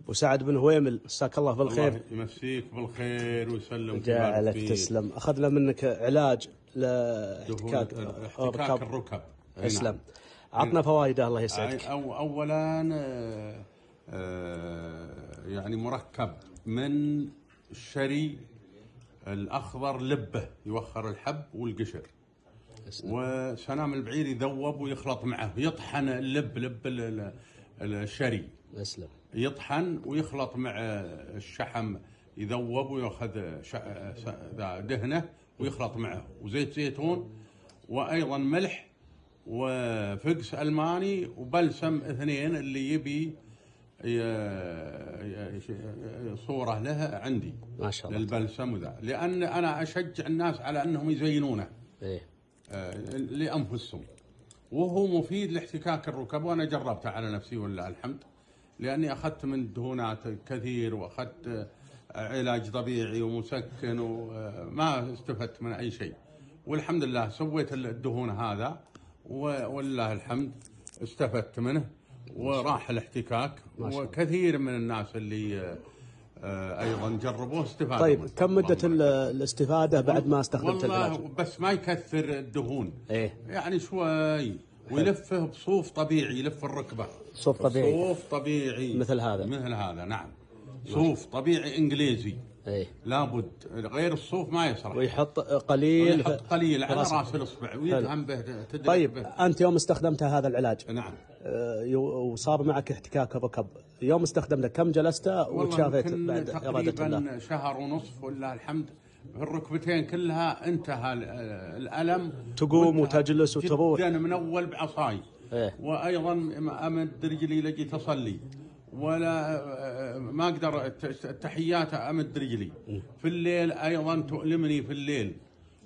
ابو سعد بن هويمل، مساك الله بالخير. الله يمسيك بالخير ويسلمك. جعلك تسلم. اخذنا منك علاج لاحتكاك الركب. اسلم. عطنا فوائده الله يسعدك. اولا يعني مركب من الشري الاخضر لبه يوخر الحب والقشر، وسنام البعير يذوب ويخلط معه، يطحن لب الشري. اسلم. يطحن ويخلط مع الشحم، يذوب ويأخذ دهنه ويخلط معه، وزيت زيتون، وأيضا ملح وفقس ألماني وبلسم 2 اللي يبي صورة له عندي ما شاء الله للبلسم وذا، لأن أنا أشجع الناس على أنهم يزينونه لأنفسهم، وهو مفيد لاحتكاك الركب، وأنا جربته على نفسي ولله الحمد، لأني أخذت من الدهونات كثير وأخذت علاج طبيعي ومسكن وما استفدت من أي شيء، والحمد لله سويت الدهون هذا ولله الحمد استفدت منه وراح الاحتكاك، وكثير من الناس اللي أيضا جربوه استفادوا. طيب منه. كم مدة الاستفادة بعد ما استخدمت العلاج؟ والله بس ما يكثر الدهون، يعني شوي، حلو. ويلفه بصوف طبيعي، يلف الركبة صوف طبيعي. صوف طبيعي مثل هذا نعم، صوف طبيعي انجليزي. لابد، غير الصوف ما يصلح. ويحط قليل على راس الاصبع ويدهن به. طيب به. انت يوم استخدمت هذا العلاج نعم وصار معك احتكاك الركب، يوم استخدمته كم جلست وتشافيت بعد إرادة الله؟ تقريبا شهر ونصف ولله الحمد. في الركبتين كلها انتهى الألم، تقوم وتجلس وتروح جدا من أول بعصاي. وأيضا أمد رجلي لجي تصلي، ولا ما أقدر التحيات أمد رجلي في الليل، أيضا تؤلمني في الليل،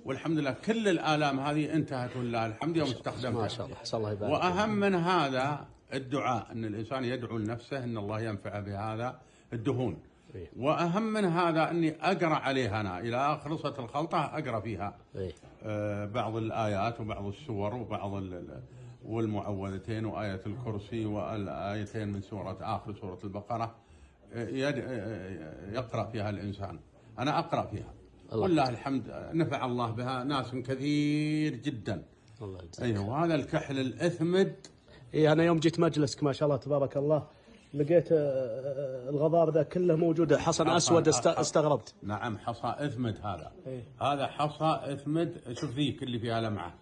والحمد لله كل الآلام هذه انتهت ولله الحمد يوم استخدمتها. ما شاء الله، صلى الله يبارك. وأهم من هذا الدعاء، أن الإنسان يدعو لنفسه أن الله ينفع بهذا الدهون. وأهم من هذا أني أقرأ عليها، أنا إلى خلصت الخلطة أقرأ فيها بعض الآيات وبعض السور وبعض والمعوذتين وآية الكرسي والآيتين من آخر سورة البقرة، يقرأ فيها الإنسان. أنا أقرأ فيها والله الحمد، نفع الله بها ناس كثير جدا. الله يجزاك. وهذا الكحل الأثمد. أنا يوم جيت مجلسك ما شاء الله تبارك الله لقيت الغبار ذا كله موجود، حصى أسود، استغربت. نعم، حصى أثمد هذا. هذا حصى أثمد. شوف ذيك اللي فيها لمعة،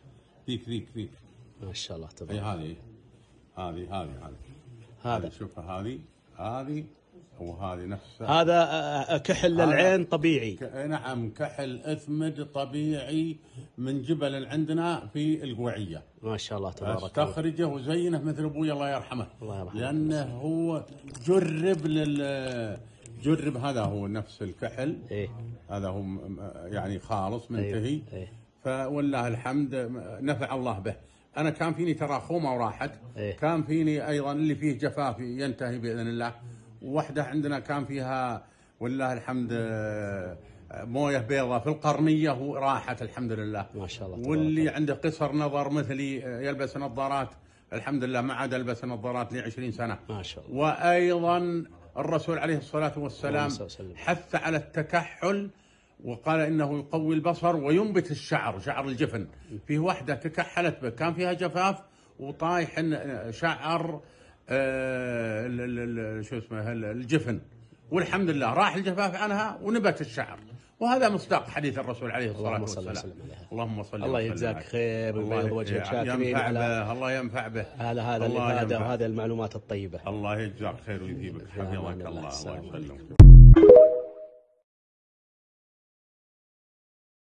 ذيك ما شاء الله تبارك. هذه شوفها، هذه وهذه نفسها. هذا كحل للعين طبيعي. نعم، كحل أثمد طبيعي من جبل عندنا في القوعية. ما شاء الله تبارك الله. استخرجه وزينه مثل أبوي الله يرحمه. الله يرحمه. لأنه هو جرب هذا هو نفس الكحل. هذا هو يعني خالص منتهي. فوالله الحمد نفع الله به. أنا كان فيني تراخومة وراحت. كان فيني أيضا اللي فيه جفاف ينتهي بإذن الله. وواحدة عندنا كان فيها والله الحمد مويه بيضة في القرنية وراحت الحمد لله. ما شاء الله. واللي عنده قصر نظر مثلي يلبس نظارات الحمد لله، ما عاد البس نظارات لي 20 سنة. ما شاء الله. وأيضا الرسول عليه الصلاة والسلام حث على التكحل، وقال إنه يقوي البصر وينبت الشعر، شعر الجفن. فيه واحدة تكحلت به كان فيها جفاف وطايح شعر شو اسمه الجفن، والحمد لله راح الجفاف عنها ونبت الشعر. وهذا مصداق حديث الرسول عليه الصلاة والسلام. اللهم صل. الله يجزاك خير ويبيض وجهك. شاكرين على الله ينفع به على هذا الإفادة وهذه المعلومات الطيبة. الله يجزاك خير ويثيبك. حفظك الله. الله يسلمك.